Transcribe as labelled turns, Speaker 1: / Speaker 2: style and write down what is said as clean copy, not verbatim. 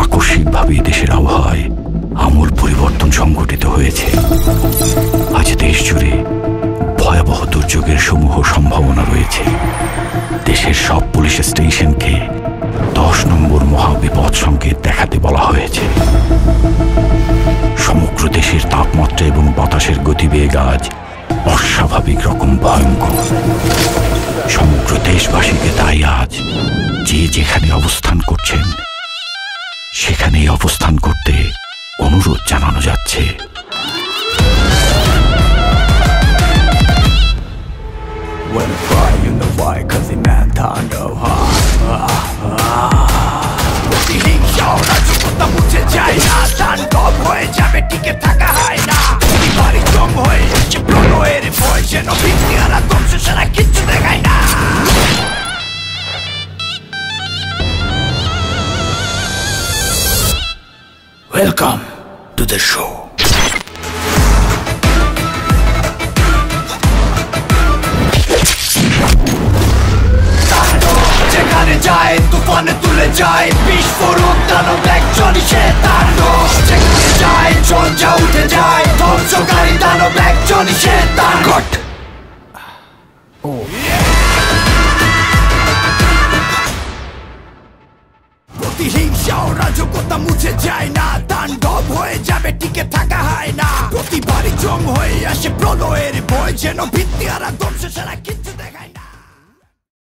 Speaker 1: আকস্মিকভাবে দেশের আবহাওয়ায় আমূল পরিবর্তন সংঘটিত হয়েছে। আজ দেশ জুড়ে ভয়াবহ দুর্যোগের সমূহ সম্ভাবনা রয়েছে। দেশের সব পুলিশ স্টেশনকে 10 নম্বর মহাবিপদ সংকেত দেখাতে বলা হয়েছে। সমগ্র দেশের তাপমাত্রা এবং বাতাসের গতিবেগ আজ অস্বাভাবিক রকম ভয়ঙ্কর। সমগ্র দেশবাসীকে তাই আজ যে যেখানে অবস্থান করছেন সেখানেই অবস্থান করতে অনুরোধ জানানো যাচ্ছে।
Speaker 2: প্রতিহিংসা রাজকতা মুছে যায় না, তাণ্ডব হয়ে যাবে, টিকে থাকা হয় না। প্রতিবারই জম হয়ে আসছে প্রলয়ের ভয়, যেন ভিত্তিহারা ধ্বংস ছাড়া কিচ্ছু দেখায় না। Welcome to the show. যেখানে যায় তুফানে তুলে যায়, বিস্ফোরক দানব একজনই সে তাণ্ডব। যেখানে যায় ঝঞ্ঝা উঠে যায়, ধ্বংসকারী দানব একজনই সে তাণ্ডব। প্রতিহিংসা ও রাজকতা মুছে যায় না, তাণ্ডব হয়ে যাবে, টিকে থাকা হয় না। প্রতিবারই জম হয়ে আসে প্রলয়ের ভয়, যেন ভিত্তিহারা ধ্বংস ছাড়া কিচ্ছু দেখা